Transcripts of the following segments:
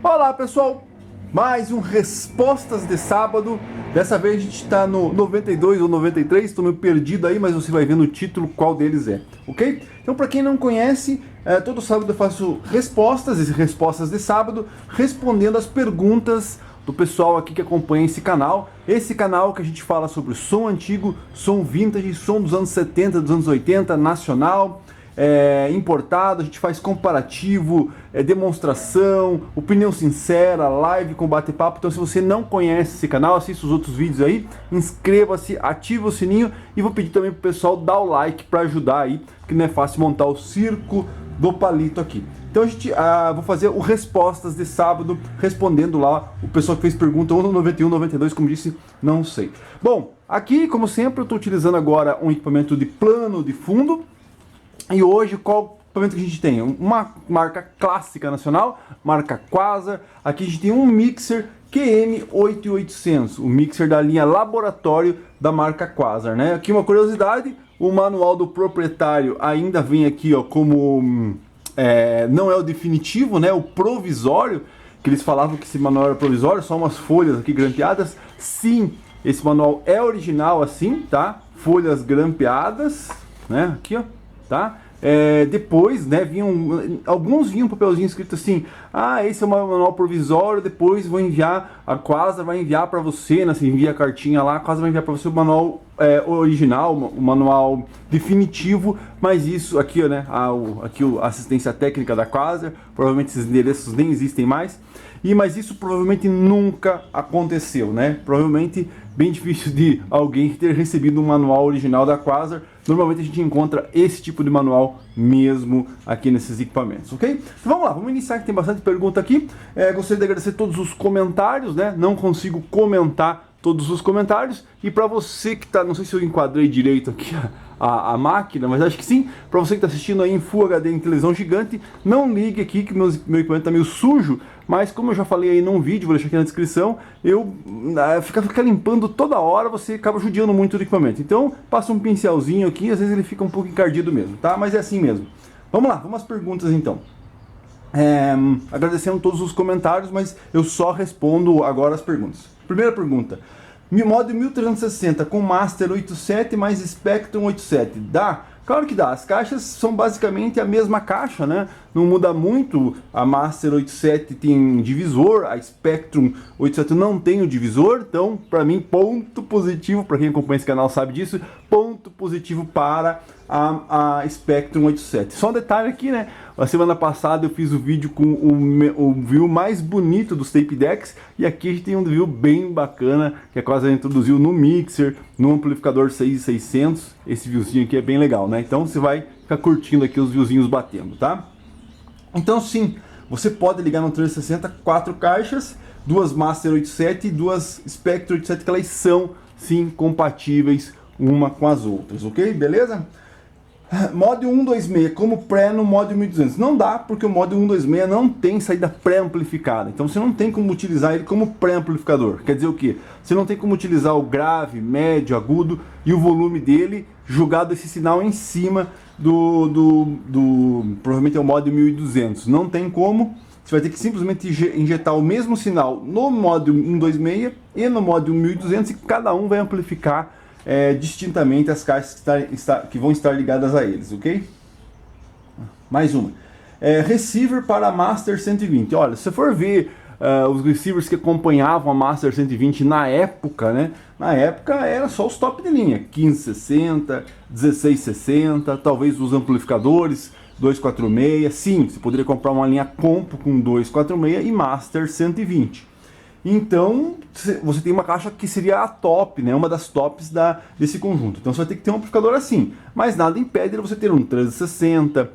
Olá pessoal, mais um Respostas de Sábado. Dessa vez a gente está no 92 ou 93, estou meio perdido aí, mas você vai ver no título qual deles é, ok? Então para quem não conhece, todo sábado eu faço respostas de sábado, respondendo as perguntas do pessoal aqui que acompanha esse canal. Esse canal que a gente fala sobre som antigo, som vintage, som dos anos 70, dos anos 80, nacional, importado, a gente faz comparativo, demonstração, opinião sincera, live com bate-papo. Então se você não conhece esse canal, assista os outros vídeos aí, inscreva-se, ativa o sininho e vou pedir também pro pessoal dar o like para ajudar aí, que não é fácil montar o circo do palito aqui. Então a gente vou fazer o Respostas de Sábado, respondendo lá o pessoal que fez pergunta ou no 91, 92, como disse, não sei. Bom, aqui como sempre eu estou utilizando agora um equipamento de plano de fundo. E hoje qual equipamento que a gente tem? Uma marca clássica nacional, marca Quasar. Aqui a gente tem um mixer QM8800, o mixer da linha Laboratório da marca Quasar, né? Aqui uma curiosidade, o manual do proprietário ainda vem aqui, ó, como não é o definitivo, né? O provisório, que eles falavam que esse manual era provisório, só umas folhas aqui grampeadas. Sim, esse manual é original assim, tá? Folhas grampeadas, né? Aqui, ó. Tá? Depois, né, alguns vinham um papelzinho escrito assim: esse é o manual provisório, depois vou enviar, a Quasar vai enviar para você, né, você envia a cartinha lá, a Quasar vai enviar para você o manual original, o manual definitivo. Mas isso aqui, né, aqui a assistência técnica da Quasar, provavelmente esses endereços nem existem mais, mas isso provavelmente nunca aconteceu, né? Provavelmente bem difícil de alguém ter recebido um manual original da Quasar. Normalmente a gente encontra esse tipo de manual mesmo aqui nesses equipamentos, ok? Então vamos lá, vamos iniciar, que tem bastante pergunta aqui. Gostaria de agradecer todos os comentários, né? Não consigo comentar todos os comentários. E para você que tá, não sei se eu enquadrei direito aqui a máquina, mas acho que sim. Para você que está assistindo aí em Full HD em televisão gigante, não ligue aqui que meu equipamento está meio sujo, mas como eu já falei aí num vídeo, vou deixar aqui na descrição, eu ficar limpando toda hora, você acaba judiando muito do equipamento. Então passa um pincelzinho aqui, às vezes ele fica um pouco encardido mesmo, tá? Mas é assim mesmo. Vamos lá, vamos às perguntas então. Agradecendo todos os comentários, mas eu só respondo agora as perguntas. Primeira pergunta: Model 1360 com Master 87 mais Spectrum 87, dá? Claro que dá, as caixas são basicamente a mesma caixa, né? Não muda muito. A Master 87 tem divisor, a Spectrum 87 não tem o divisor. Então, para mim, ponto positivo, para quem acompanha esse canal sabe disso, ponto positivo para a Spectrum 87. Só um detalhe aqui, né? A semana passada eu fiz o vídeo com o view mais bonito dos tape decks, e aqui a gente tem um view bem bacana, que a Quasar introduziu no mixer, no amplificador 6600. Esse viewzinho aqui é bem legal, né? Então você vai ficar curtindo aqui os viewzinhos batendo, tá? Então sim, você pode ligar no 360 4 caixas, duas Master 87 e duas Spectrum 87, que elas são sim compatíveis uma com as outras, ok? Beleza? Model 126 como pré no Model 1200, não dá, porque o Model 126 não tem saída pré-amplificada, então você não tem como utilizar ele como pré-amplificador. Quer dizer o que? Você não tem como utilizar o grave, médio, agudo e o volume dele jogado esse sinal em cima provavelmente é o Model 1200, não tem como. Você vai ter que simplesmente injetar o mesmo sinal no Model 126 e no Model 1200, e cada um vai amplificar distintamente as caixas que vão estar ligadas a eles, ok? Mais uma. Receiver para Master 120. Olha, se você for ver os receivers que acompanhavam a Master 120 na época, né? Na época era só os top de linha, 1560, 1660, talvez os amplificadores 246. Sim, você poderia comprar uma linha Compo com 246 e Master 120. Então, você tem uma caixa que seria a top, né? Uma das tops desse conjunto. Então, você vai ter que ter um amplificador assim. Mas nada impede de você ter um 1360,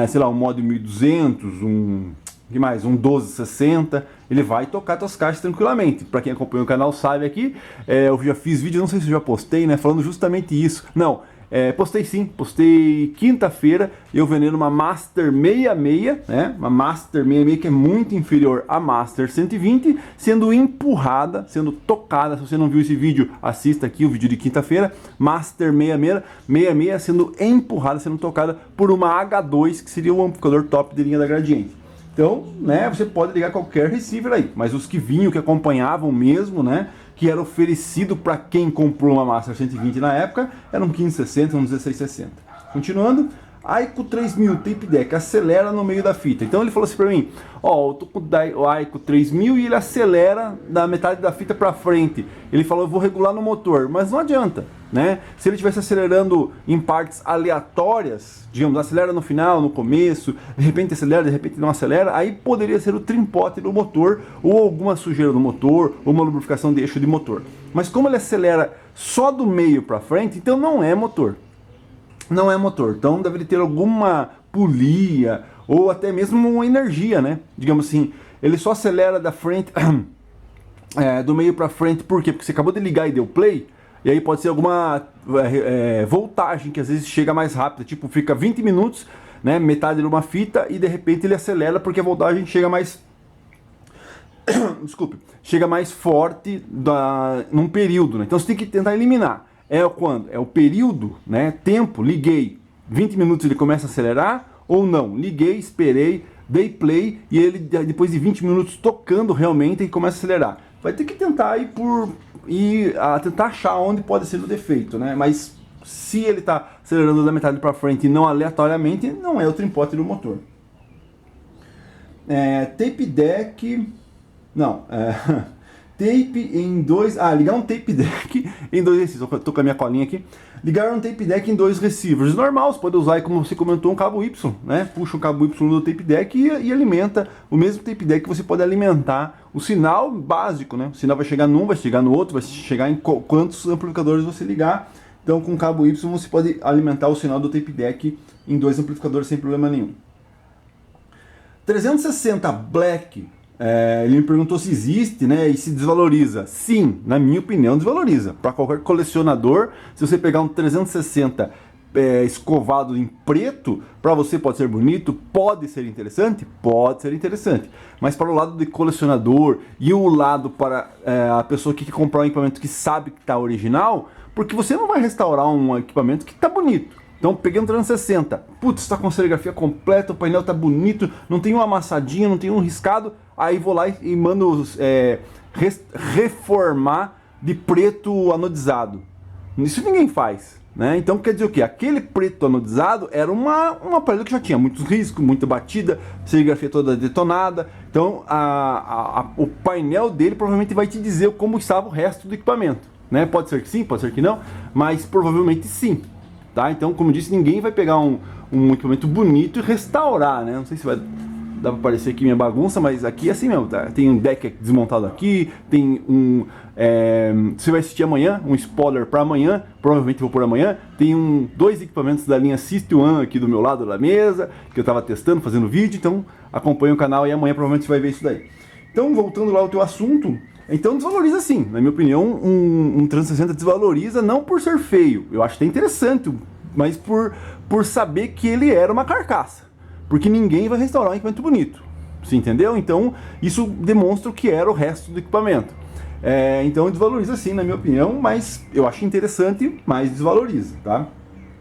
sei lá, um Model 1200, um 1260. Ele vai tocar suas caixas tranquilamente. Para quem acompanha o canal sabe aqui, eu já fiz vídeo, não sei se eu já postei, né? Falando justamente isso. Não, postei sim, postei quinta-feira, eu vendendo uma Master 66, né? Uma Master 66 que é muito inferior à Master 120, sendo empurrada, sendo tocada. Se você não viu esse vídeo, assista aqui o vídeo de quinta-feira. Master 66 sendo empurrada, sendo tocada por uma H2, que seria o amplificador top de linha da Gradiente. Então, né, você pode ligar qualquer receiver aí, mas os que vinham, que acompanhavam mesmo, né, que era oferecido para quem comprou uma Master 120 na época, era um 1560, um 1660. Continuando, Aiko 3000 Tape Deck acelera no meio da fita. Então ele falou assim para mim, ó, eu tô com o Aiko 3000 e ele acelera da metade da fita para frente. Ele falou, eu vou regular no motor, mas não adianta, né? Se ele estivesse acelerando em partes aleatórias, digamos, acelera no final, no começo, de repente acelera, de repente não acelera, aí poderia ser o trimpote do motor, ou alguma sujeira do motor, ou uma lubrificação de eixo de motor. Mas como ele acelera só do meio para frente, então não é motor. Não é motor, então deve ter alguma polia ou até mesmo uma energia, né? Digamos assim, ele só acelera da frente, do meio para frente, por quê? Porque você acabou de ligar e deu play, e aí pode ser alguma voltagem que às vezes chega mais rápida, tipo fica 20 minutos, né, metade de uma fita e de repente ele acelera porque a voltagem chega mais desculpe, chega mais forte num período, né? Então você tem que tentar eliminar. É quando? É o período, né? Tempo, liguei, 20 minutos ele começa a acelerar ou não? Liguei, esperei, dei play e ele depois de 20 minutos tocando realmente ele começa a acelerar. Vai ter que tentar tentar achar onde pode ser o defeito, né? Mas se ele está acelerando da metade para frente e não aleatoriamente, não é o trimpote do motor. Tape deck, não. Tape em dois... ligar um tape deck em dois receivers. Estou com a minha colinha aqui. Ligar um tape deck em dois receivers. Normal, você pode usar aí, como você comentou, um cabo Y, né? Puxa o cabo Y do tape deck e alimenta o mesmo tape deck que você pode alimentar o sinal básico, né? O sinal vai chegar num, vai chegar no outro, vai chegar em quantos amplificadores você ligar. Então, com o cabo Y você pode alimentar o sinal do tape deck em dois amplificadores sem problema nenhum. 360 Black... ele me perguntou se existe, né, e se desvaloriza. Sim, na minha opinião desvaloriza. Para qualquer colecionador, se você pegar um 360 escovado em preto, para você pode ser bonito, pode ser interessante, mas para o lado de colecionador e o lado para a pessoa que quer comprar um equipamento que sabe que está original, porque você não vai restaurar um equipamento que está bonito. Então peguei um 360, putz, está com serigrafia completa, o painel tá bonito, não tem uma amassadinha, não tem um riscado, aí vou lá e mando reformar de preto anodizado. Isso ninguém faz, né? Então quer dizer o quê? Aquele preto anodizado era um aparelho que já tinha muitos riscos, muita batida, serigrafia toda detonada, então o painel dele provavelmente vai te dizer como estava o resto do equipamento, né? Pode ser que sim, pode ser que não, mas provavelmente sim. Tá? Então, como eu disse, ninguém vai pegar um equipamento bonito e restaurar, né? Não sei se vai dar pra aparecer aqui minha bagunça, mas aqui é assim mesmo, tá? Tem um deck desmontado aqui, tem você vai assistir amanhã, um spoiler para amanhã, provavelmente vou por amanhã, tem dois equipamentos da linha System aqui do meu lado da mesa, que eu tava testando, fazendo vídeo, então acompanha o canal e amanhã provavelmente você vai ver isso daí. Então, voltando lá ao teu assunto, então desvaloriza sim, na minha opinião, um 360 desvaloriza não por ser feio, eu acho até interessante, mas por saber que ele era uma carcaça, porque ninguém vai restaurar um equipamento bonito, você entendeu? Então isso demonstra o que era o resto do equipamento. Então desvaloriza sim, na minha opinião, mas eu acho interessante, mas desvaloriza, tá?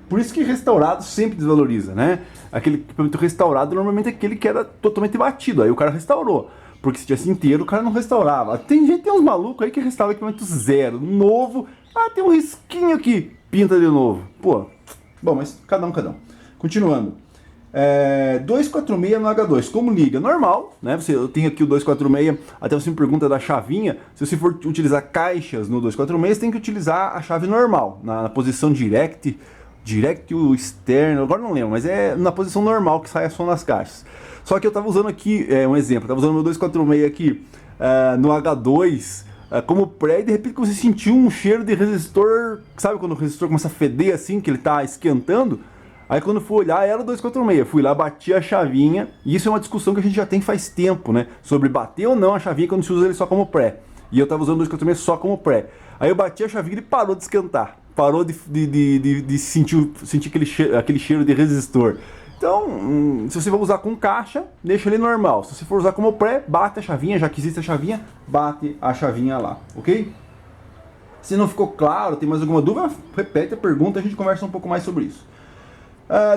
Por isso que restaurado sempre desvaloriza, né? Aquele equipamento restaurado normalmente é aquele que era totalmente batido, aí o cara restaurou. Porque se tivesse inteiro, o cara não restaurava. Tem uns malucos aí que restaura equipamento zero, novo. Tem um risquinho aqui, pinta de novo. Pô, bom, mas cada um. Continuando. 246 no H2, como liga? Normal, né? Eu tenho aqui o 246, até você me pergunta da chavinha. Se você for utilizar caixas no 246, você tem que utilizar a chave normal, na posição direct o externo, agora não lembro, mas é na posição normal que sai a som nas caixas. Só que eu estava usando aqui, um exemplo, eu estava usando meu 246 aqui no H2 como pré, e de repente você sentiu um cheiro de resistor, sabe quando o resistor começa a feder assim, que ele está esquentando? Aí quando eu fui olhar, era o 246, fui lá, bati a chavinha, e isso é uma discussão que a gente já tem faz tempo, né? Sobre bater ou não a chavinha quando se usa ele só como pré. E eu estava usando o 246 só como pré. Aí eu bati a chavinha e ele parou de esquentar, parou de sentir aquele cheiro de resistor. Então, se você for usar com caixa, deixa ele normal. Se você for usar como pré, bate a chavinha, já que existe a chavinha, bate a chavinha lá, ok? Se não ficou claro, tem mais alguma dúvida, repete a pergunta, a gente conversa um pouco mais sobre isso.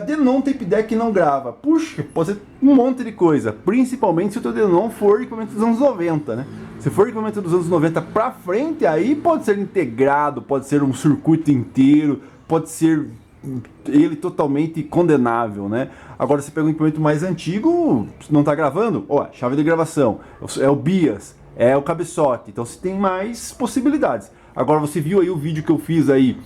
Denon Tape Deck não grava. Puxa, pode ser um monte de coisa. Principalmente se o teu Denon for equipamento dos anos 90, né? Se for equipamento dos anos 90 pra frente, aí pode ser integrado, pode ser um circuito inteiro, pode ser ele totalmente condenável, né? Agora, você pega um equipamento mais antigo, não tá gravando, ó, chave de gravação, é o BIAS, é o cabeçote, então você tem mais possibilidades. Agora, você viu aí o vídeo que eu fiz aí,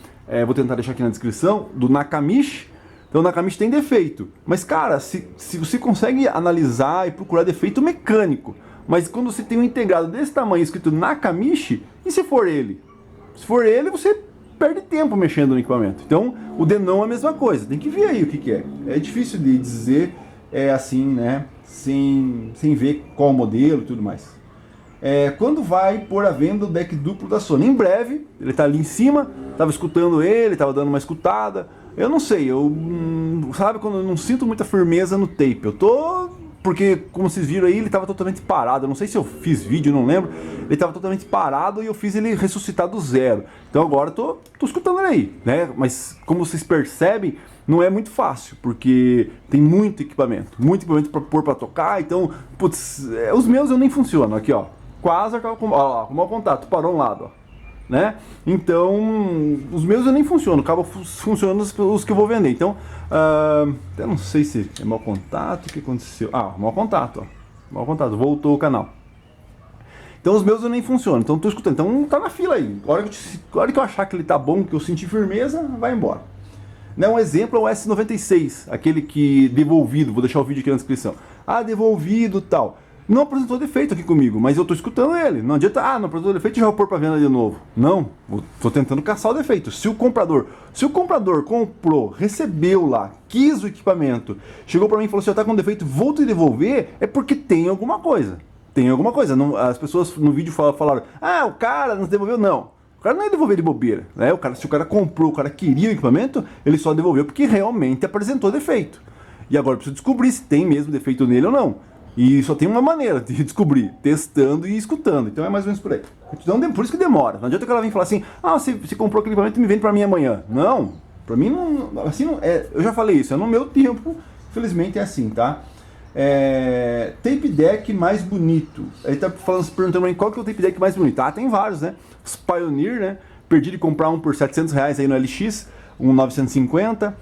vou tentar deixar aqui na descrição, do Nakamichi. Então o Nakamichi tem defeito, mas cara, se você consegue analisar e procurar defeito mecânico, mas quando você tem um integrado desse tamanho escrito Nakamichi, e se for ele? Se for ele, você perde tempo mexendo no equipamento. Então o Denon é a mesma coisa, tem que ver aí o que é. É difícil de dizer assim, né, sem ver qual modelo e tudo mais. Quando vai pôr à venda o deck duplo da Sony? Em breve, ele tá ali em cima, tava escutando ele, tava dando uma escutada. Eu não sei, sabe quando eu não sinto muita firmeza no tape, porque como vocês viram aí, ele estava totalmente parado, eu não sei se eu fiz vídeo, não lembro, ele estava totalmente parado e eu fiz ele ressuscitar do zero, então agora tô escutando ele aí, né, mas como vocês percebem, não é muito fácil, porque tem muito equipamento para pôr para tocar, então, putz, os meus eu nem funcionam, aqui ó, quase, ó lá, com o mau contato, parou um lado, ó. Né? Então, os meus eu nem funcionam, acabam funcionando os que eu vou vender. Então, eu não sei se é mau contato, o que aconteceu? Mau contato, ó. Mau contato, voltou o canal. Então, os meus eu nem funcionam, então tô escutando. Então, tá na fila aí. A hora que eu achar que ele tá bom, que eu sentir firmeza, vai embora. Né? Um exemplo é o S96, aquele que devolvido, vou deixar o vídeo aqui na descrição. Devolvido e tal. Não apresentou defeito aqui comigo, mas eu tô escutando ele. Não adianta, não apresentou defeito e já vou pôr pra venda de novo. Não, tô tentando caçar o defeito. Se o comprador comprou, recebeu lá, quis o equipamento, chegou pra mim e falou assim, tá com defeito, vou te devolver, é porque tem alguma coisa. Tem alguma coisa. Não, as pessoas no vídeo falaram, o cara não devolveu, não. O cara não ia devolver de bobeira, né? Se o cara comprou, o cara queria o equipamento, ele só devolveu porque realmente apresentou defeito. E agora eu preciso descobrir se tem mesmo defeito nele ou não. E só tem uma maneira de descobrir, testando e escutando. Então é mais ou menos por aí. Então, por isso que demora. Não adianta que ela venha falar assim, você comprou aquele equipamento e me vende pra mim amanhã. Não, pra mim não, assim não é. Eu já falei isso, é no meu tempo, infelizmente é assim, tá? Tape deck mais bonito. Ele tá perguntando pra mim qual que é o tape deck mais bonito. Tem vários, né? Os Pioneer, né? Perdi de comprar um por R$700 aí no LX, um 950.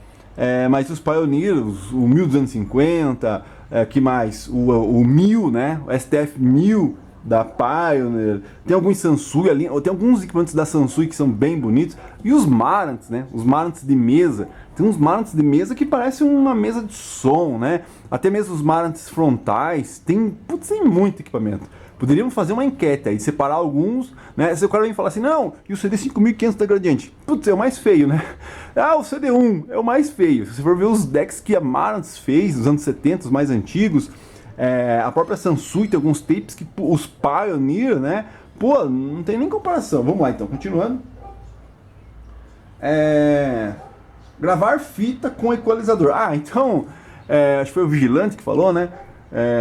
Mas os Pioneer, o 1250, que mais? O 1000, né? O STF 1000 da Pioneer. Tem alguns Sansui ali, tem alguns equipamentos da Sansui que são bem bonitos. E os Marantz, né? Os Marantz de mesa. Tem uns Marantz de mesa que parecem uma mesa de som, né? Até mesmo os Marantz frontais. Tem muito equipamento. Poderíamos fazer uma enquete aí, separar alguns, né? Se o cara vem falar assim, não, e o CD 5500 da Gradiente? Putz, é o mais feio, né? O CD1 é o mais feio. Se você for ver os decks que a Marantz fez nos anos 70, os mais antigos, a própria Sansui tem alguns tapes que os Pioneer, né? Pô, não tem nem comparação. Vamos lá então, continuando. Gravar fita com equalizador. Então, acho que foi o Vigilante que falou, né?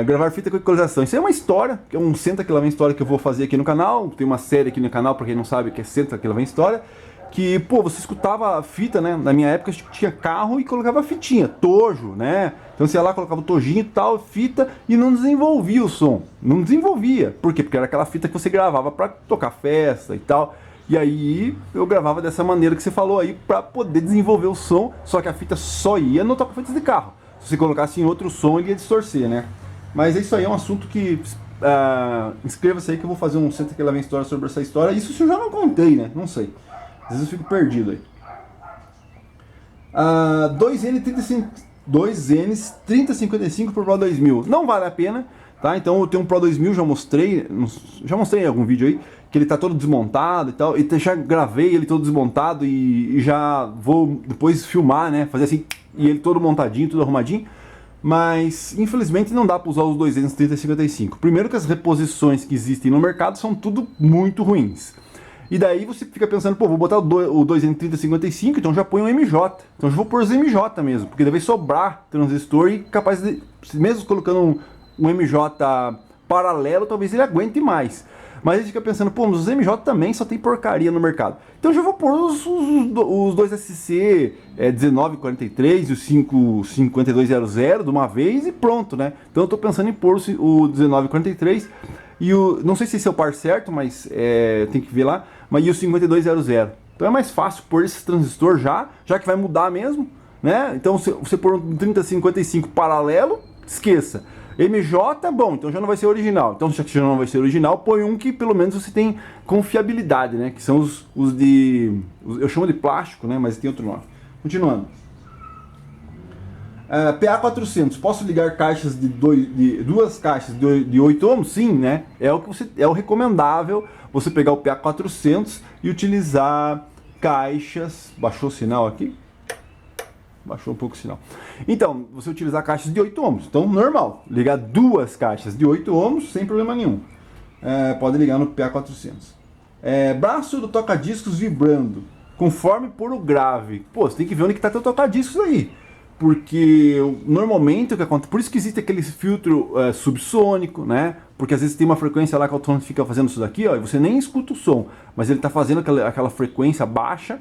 Gravar fita com equalização. Isso é uma história, que é um Senta que lá vem história que eu vou fazer aqui no canal. Tem uma série aqui no canal, pra quem não sabe, que é Senta que lá vem história. Que, você escutava a fita, né? Na minha época tinha carro e colocava fitinha, tojo, né? Então você ia lá, colocava o tojinho e tal, fita, e não desenvolvia o som. Não desenvolvia. Por quê? Porque era aquela fita que você gravava pra tocar festa e tal. E aí eu gravava dessa maneira que você falou aí, pra poder desenvolver o som, só que a fita só ia no toca-fitas de carro. Se você colocasse em outro som, ele ia distorcer, né? Mas isso aí é um assunto que... inscreva-se aí que eu vou fazer um Senta que lá vem história sobre essa história. Isso se eu já não contei, né? Não sei. Às vezes eu fico perdido aí. 2Ns 3055 por Pro 2000. Não vale a pena, tá? Então eu tenho um Pro 2000, já mostrei em algum vídeo aí, que ele tá todo desmontado e tal. E já gravei ele todo desmontado e já vou depois filmar, né? Fazer assim, e ele todo montadinho, tudo arrumadinho. Mas, infelizmente, não dá para usar os 2Ns 3055. Primeiro que as reposições que existem no mercado são tudo muito ruins. E daí você fica pensando, vou botar o 2N 3055, então já põe um MJ. Então já vou pôr os MJ mesmo, porque deve sobrar transistor e capaz de, mesmo colocando um MJ paralelo, talvez ele aguente mais. Mas a gente fica pensando, pô, mas os MJ também só tem porcaria no mercado. Então eu já vou pôr os dois SC 1943 e o 5200 de uma vez e pronto, né? Então eu tô pensando em pôr o 1943 e o... Não sei se esse é o par certo, mas tem que ver lá. Mas e o 5200. Então é mais fácil pôr esse transistor já que vai mudar mesmo, né? Então se você pôr um 3055 paralelo, esqueça. MJ, bom, então já não vai ser original. Então já que já não vai ser original, põe um que pelo menos você tem confiabilidade, né? Que são os de... eu chamo de plástico, né? Mas tem outro nome. Continuando. PA400, posso ligar caixas de duas caixas de 8 ohms? Sim, né? É o recomendável você pegar o PA400 e utilizar caixas... Baixou o sinal aqui? Baixou um pouco o sinal. Então, você utilizar caixas de 8 ohms. Então, normal. Ligar duas caixas de 8 ohms sem problema nenhum. Pode ligar no PA400. Braço do toca-discos vibrando. Conforme por o grave. Pô, você tem que ver onde que tá teu toca-discos aí. Porque normalmente o que acontece... Por isso que existe aquele filtro subsônico, né? Porque às vezes tem uma frequência lá que o autofone fica fazendo isso daqui, ó, e você nem escuta o som. Mas ele tá fazendo aquela frequência baixa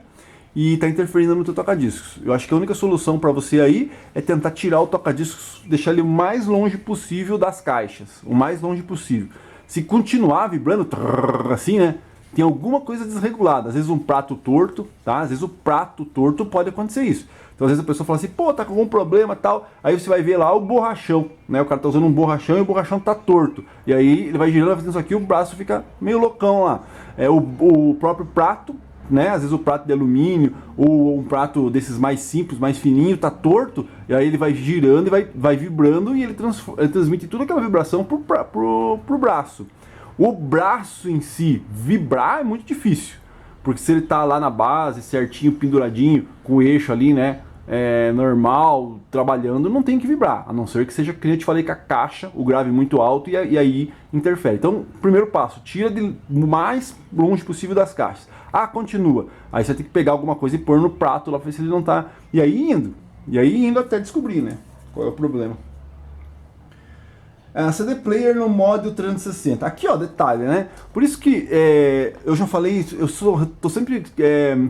e está interferindo no teu toca-discos. Eu acho que a única solução para você aí é tentar tirar o toca-discos, deixar ele o mais longe possível das caixas, o mais longe possível. Se continuar vibrando assim, né, tem alguma coisa desregulada, às vezes um prato torto, tá? Às vezes o prato torto pode acontecer isso. Então às vezes a pessoa fala assim, pô, tá com algum problema, tal. Aí você vai ver lá o borrachão, né? O cara tá usando um borrachão e o borrachão tá torto. E aí ele vai girando, fazendo isso aqui, o braço fica meio loucão lá. O próprio prato, né? Às vezes o prato de alumínio ou um prato desses mais simples, mais fininho, tá torto, e aí ele vai girando e vai vibrando e ele transmite toda aquela vibração pro braço. O braço em si vibrar é muito difícil, porque se ele tá lá na base, certinho, penduradinho, com o eixo ali, né? Normal, trabalhando, não tem que vibrar, a não ser que seja, que eu te falei, com a caixa, o grave muito alto e aí interfere. Então, primeiro passo, tira de mais longe possível das caixas. Continua. Aí você tem que pegar alguma coisa e pôr no prato lá pra ver se ele não tá. E aí indo até descobrir, né? Qual é o problema. CD Player no modo 360. Aqui, ó, detalhe, né? Por isso que eu já falei isso, tô sempre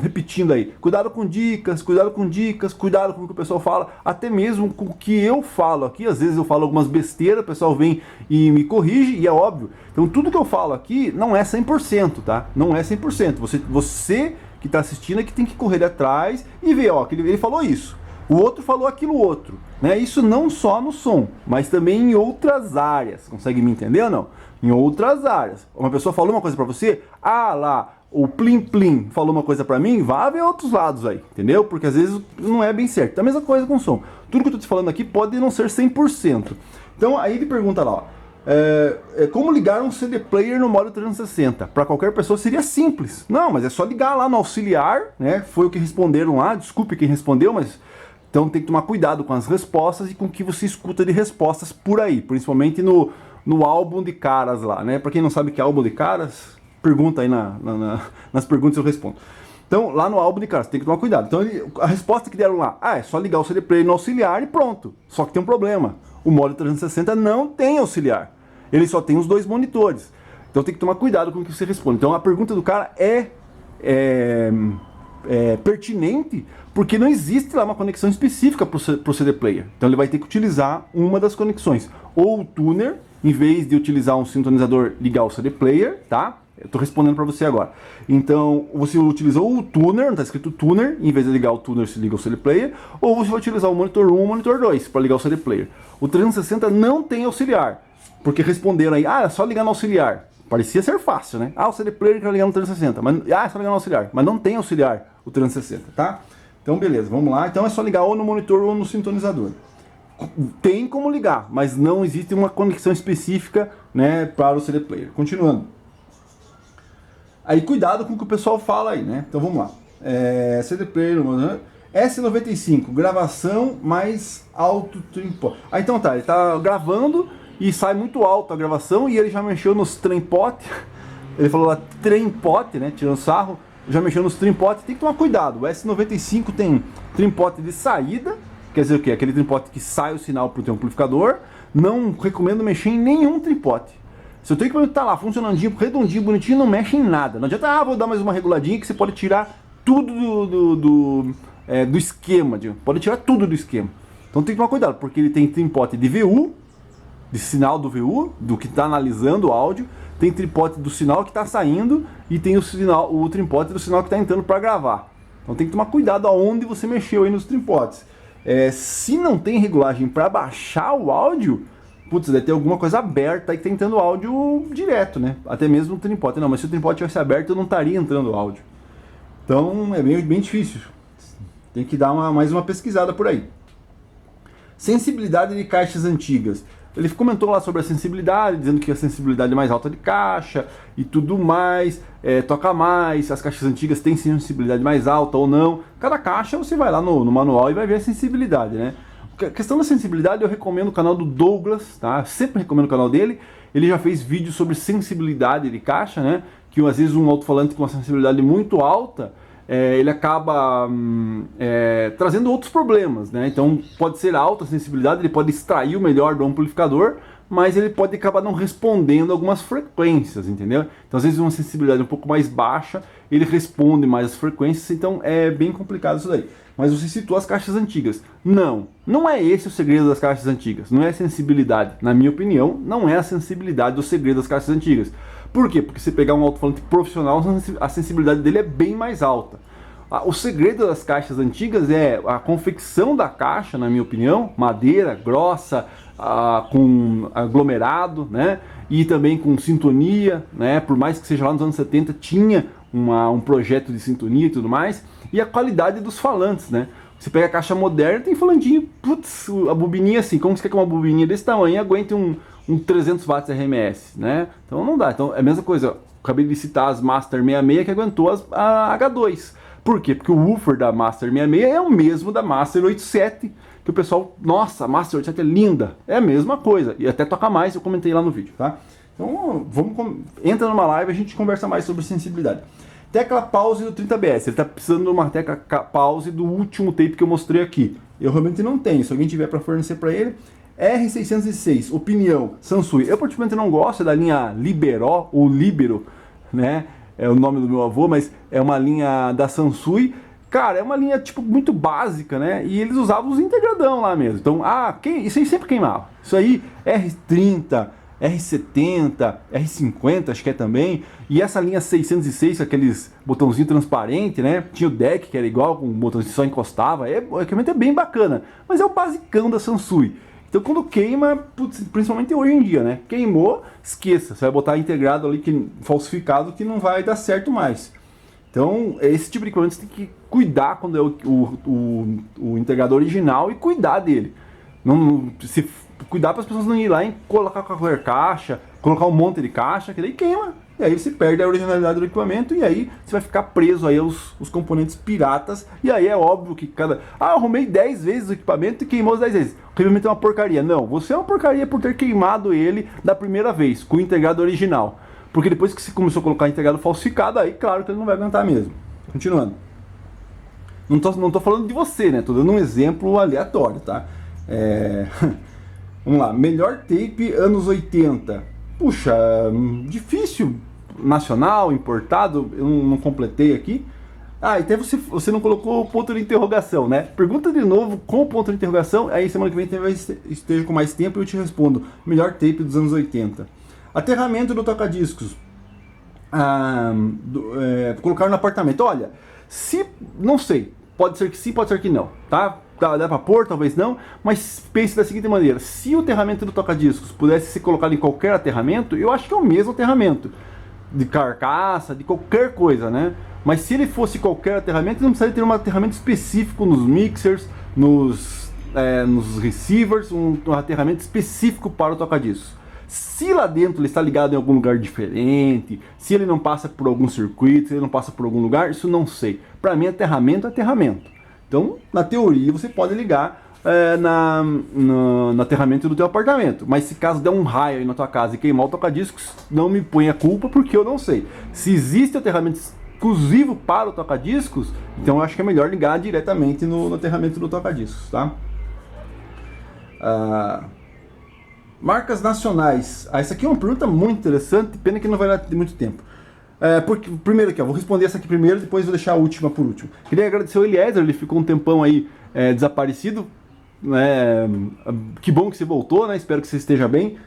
repetindo aí. Cuidado com dicas, cuidado com o que o pessoal fala, até mesmo com o que eu falo aqui. Às vezes eu falo algumas besteiras, o pessoal vem e me corrige, e é óbvio. Então tudo que eu falo aqui não é 100%, tá? Não é 100%. Você que tá assistindo é que tem que correr atrás e ver, ó, que ele falou isso. O outro falou aquilo outro, né? Isso não só no som, mas também em outras áreas. Consegue me entender ou não? Em outras áreas. Uma pessoa falou uma coisa pra você, lá, o Plim Plim falou uma coisa pra mim, vá ver outros lados aí, entendeu? Porque às vezes não é bem certo. A mesma coisa com som. Tudo que eu tô te falando aqui pode não ser 100%. Então aí ele pergunta lá, ó, como ligar um CD Player no modo 360? Para qualquer pessoa seria simples. Não, mas é só ligar lá no auxiliar, né? Foi o que responderam lá, desculpe quem respondeu, mas... Então tem que tomar cuidado com as respostas e com o que você escuta de respostas por aí, principalmente no álbum de caras lá, né? Para quem não sabe o que é álbum de caras, pergunta aí nas perguntas eu respondo. Então lá no álbum de caras, tem que tomar cuidado. Então a resposta que deram lá, é só ligar o CD Player no auxiliar e pronto. Só que tem um problema, o modo 360 não tem auxiliar, ele só tem os dois monitores. Então tem que tomar cuidado com o que você responde. Então a pergunta do cara é pertinente, porque não existe lá uma conexão específica para o CD Player. Então ele vai ter que utilizar uma das conexões. Ou o tuner, em vez de utilizar um sintonizador, ligar o CD Player, tá? Eu estou respondendo para você agora. Então você utilizou o tuner, não está escrito tuner, em vez de ligar o tuner, se liga o CD Player. Ou você vai utilizar o monitor 1 ou o monitor 2 para ligar o CD Player. O 360 não tem auxiliar, porque responderam aí, é só ligar no auxiliar. Parecia ser fácil, né? O CD Player quer ligar no 360, mas é só ligar no auxiliar. Mas não tem auxiliar o 360, tá? Então beleza, vamos lá. Então é só ligar ou no monitor ou no sintonizador. Tem como ligar, mas não existe uma conexão específica, né, para o CD Player. Continuando. Aí cuidado com o que o pessoal fala aí, né? Então vamos lá. CD Player, S95, gravação mais alto tripod. Então tá, ele tá gravando e sai muito alto a gravação e ele já mexeu nos trempot. Ele falou lá trempot, né, tirando sarro. Já mexeu nos trimpotes, tem que tomar cuidado. O S95 tem trimpote de saída, quer dizer o que? Aquele trimpote que sai o sinal para o teu amplificador. Não recomendo mexer em nenhum trimpote. Se o teu equipamento tá lá funcionandinho, redondinho, bonitinho, não mexe em nada. Não adianta, vou dar mais uma reguladinha que você pode tirar tudo do esquema, pode tirar tudo do esquema. Então tem que tomar cuidado, porque ele tem tripote de VU, de sinal do VU, do que está analisando o áudio, tem tripote do sinal que está saindo e tem o tripote do sinal que está entrando para gravar. Então tem que tomar cuidado aonde você mexeu aí nos tripotes. Se não tem regulagem para baixar o áudio, putz, deve ter alguma coisa aberta aí que tá entrando áudio direto, né? Até mesmo no tripote. Não, mas se o tripote tivesse aberto, não estaria entrando áudio. Então é bem difícil. Tem que dar mais uma pesquisada por aí. Sensibilidade de caixas antigas. Ele comentou lá sobre a sensibilidade, dizendo que a sensibilidade é mais alta de caixa e tudo mais, toca mais, as caixas antigas têm sensibilidade mais alta ou não. Cada caixa você vai lá no manual e vai ver a sensibilidade, né? A questão da sensibilidade eu recomendo o canal do Douglas, tá? Eu sempre recomendo o canal dele. Ele já fez vídeos sobre sensibilidade de caixa, né? Que às vezes um alto-falante com uma sensibilidade muito alta, ele acaba trazendo outros problemas, né? Então pode ser alta a sensibilidade, ele pode extrair o melhor do amplificador, mas ele pode acabar não respondendo algumas frequências, entendeu? Então às vezes uma sensibilidade um pouco mais baixa, ele responde mais as frequências, então é bem complicado isso daí. Mas você citou as caixas antigas. Não é esse o segredo das caixas antigas, não é a sensibilidade. Na minha opinião, não é a sensibilidade o segredo das caixas antigas. Por quê? Porque se pegar um alto-falante profissional, a sensibilidade dele é bem mais alta. O segredo das caixas antigas é a confecção da caixa, na minha opinião, madeira grossa, com aglomerado, né? E também com sintonia, né? Por mais que seja lá nos anos 70, tinha um projeto de sintonia e tudo mais. E a qualidade dos falantes, né? Você pega a caixa moderna, tem falantinho, putz, a bobininha assim, como você quer que uma bobininha desse tamanho aguente um 300 watts RMS, né? Então não dá. Então é a mesma coisa, eu acabei de citar as Master 66 que aguentou a H2. Por quê? Porque o woofer da Master 66 é o mesmo da Master 87, que o pessoal, nossa, a Master 87 é linda. É a mesma coisa, e até toca mais, eu comentei lá no vídeo, tá? Então entra numa live e a gente conversa mais sobre sensibilidade. Tecla pause do 30BS, ele está precisando de uma tecla pause do último tape que eu mostrei aqui. Eu realmente não tenho, se alguém tiver para fornecer para ele. R606, opinião, Sansui. Eu particularmente não gosto da linha Libero, ou Libero, né? É o nome do meu avô, mas é uma linha da Sansui. Cara, é uma linha tipo muito básica, né? E eles usavam os integradão lá mesmo. Então, isso aí sempre queimava. Isso aí, R30, R70, R50, acho que é também. E essa linha 606, aqueles botãozinho transparente, né? Tinha o deck, que era igual, com um botãozinho só encostava. O equipamento é bem bacana, mas é o basicão da Sansui. Então quando queima, putz, principalmente hoje em dia, né? Queimou, esqueça. Você vai botar integrado ali, falsificado, que não vai dar certo mais. Então, esse tipo de equipamento você tem que cuidar quando é o integrador original e cuidar dele. Se cuidar para as pessoas não ir lá e colocar qualquer caixa, colocar um monte de caixa, que daí queima. E aí você perde a originalidade do equipamento e aí você vai ficar preso aí aos componentes piratas. E aí é óbvio que eu arrumei 10 vezes o equipamento e queimou as 10 vezes. O equipamento é uma porcaria. Não, você é uma porcaria por ter queimado ele da primeira vez, com o integrado original. Porque depois que você começou a colocar integrado falsificado, aí claro que ele não vai aguentar mesmo. Continuando. Não tô falando de você, né? Tô dando um exemplo aleatório, tá? Vamos lá. Melhor tape anos 80. Puxa, difícil. Nacional, importado, eu não completei aqui. E até você não colocou o ponto de interrogação, né? Pergunta de novo com o ponto de interrogação, aí semana que vem esteja com mais tempo e eu te respondo. Melhor tape dos anos 80. Aterramento do toca-discos. Colocar no apartamento. Olha, não sei, pode ser que sim, pode ser que não, tá? Dá pra pôr, talvez não, mas pense da seguinte maneira: se o aterramento do toca-discos pudesse ser colocado em qualquer aterramento, eu acho que é o mesmo aterramento. De carcaça, de qualquer coisa, né? Mas se ele fosse qualquer aterramento, não precisaria ter um aterramento específico nos mixers, nos receivers, um aterramento específico para o toca-discos. Se lá dentro ele está ligado em algum lugar diferente, se ele não passa por algum circuito, se ele não passa por algum lugar, isso não sei. Para mim, aterramento é aterramento. Então, na teoria, você pode ligar no aterramento do teu apartamento. Mas se caso der um raio aí na tua casa e queimar o toca-discos, não me põe a culpa porque eu não sei. Se existe aterramento exclusivo para o toca-discos, então eu acho que é melhor ligar diretamente no aterramento do toca-discos, tá? Marcas nacionais. Essa aqui é uma pergunta muito interessante, pena que não vai dar muito tempo. Porque, primeiro aqui, ó, vou responder essa aqui primeiro, depois vou deixar a última por último. Queria agradecer o Eliezer, ele ficou um tempão aí desaparecido. Que bom que você voltou, né? Espero que você esteja bem.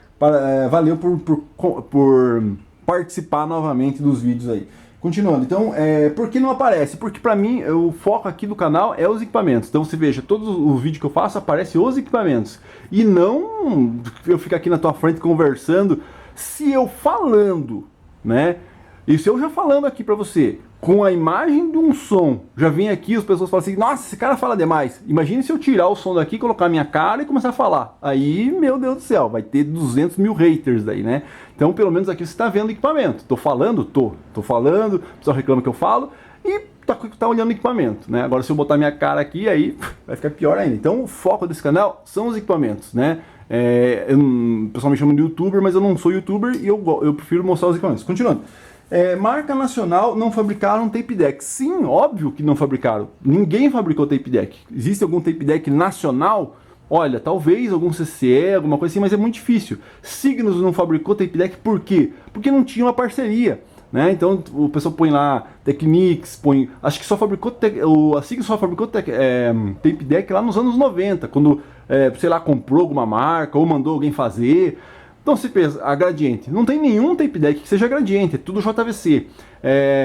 Valeu por participar novamente dos vídeos aí. Continuando, então, por que não aparece? Porque pra mim, o foco aqui do canal é os equipamentos. Então você veja, todos os vídeos que eu faço aparecem os equipamentos. E não eu ficar aqui na tua frente conversando. Se eu falando, né? E se eu já falando aqui pra você, com a imagem de um som, já vem aqui, as pessoas falam assim, nossa, esse cara fala demais. Imagine se eu tirar o som daqui, colocar a minha cara e começar a falar. Aí, meu Deus do céu, vai ter 200 mil haters daí, né? Então, pelo menos aqui você tá vendo o equipamento. Tô falando? Tô falando, o pessoal reclama que eu falo e tá olhando o equipamento, né? Agora, se eu botar minha cara aqui, aí vai ficar pior ainda. Então, o foco desse canal são os equipamentos, né? O pessoal me chama de youtuber, mas eu não sou youtuber e eu prefiro mostrar os equipamentos. Continuando. Marca nacional não fabricaram tape deck. Sim, óbvio que não fabricaram. Ninguém fabricou tape deck. Existe algum tape deck nacional? Olha, talvez algum CCE, alguma coisa assim, mas é muito difícil. Signos não fabricou tape deck por quê? Porque não tinha uma parceria, né? Então o pessoal põe lá Technics, acho que só fabricou a Signos só fabricou tape deck lá nos anos 90, quando sei lá, comprou alguma marca ou mandou alguém fazer. Então você pensa, a Gradiente, não tem nenhum tape deck que seja Gradiente, é tudo JVC.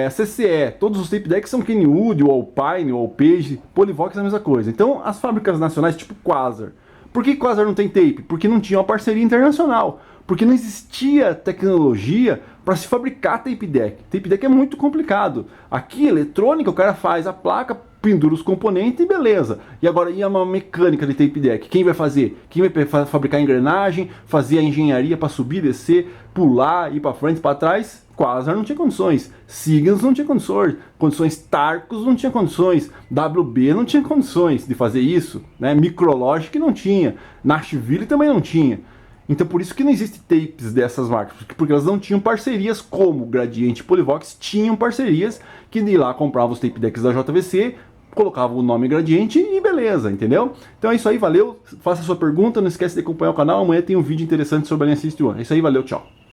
CCE, todos os tape decks são Kenwood, ou Alpine, ou Page, Polivox é a mesma coisa. Então as fábricas nacionais, tipo Quasar. Por que Quasar não tem tape? Porque não tinha uma parceria internacional. Porque não existia tecnologia para se fabricar tape deck. Tape deck é muito complicado. Aqui, eletrônica, o cara faz a placa, pendura os componentes e beleza. E agora, e uma mecânica de tape deck? Quem vai fazer? Quem vai fabricar a engrenagem, fazer a engenharia para subir, descer, pular, ir para frente, para trás? Quasar não tinha condições. Siemens não tinha condições. Tarcos não tinha condições. WB não tinha condições de fazer isso, né? Micrologic não tinha. Nashville também não tinha. Então por isso que não existe tapes dessas marcas, porque elas não tinham parcerias como Gradiente e Polivox tinham parcerias que de lá compravam os tape decks da JVC, colocavam o nome Gradiente e beleza, entendeu? Então é isso aí, valeu, faça a sua pergunta, não esquece de acompanhar o canal, amanhã tem um vídeo interessante sobre a linha System One. É isso aí, valeu, tchau.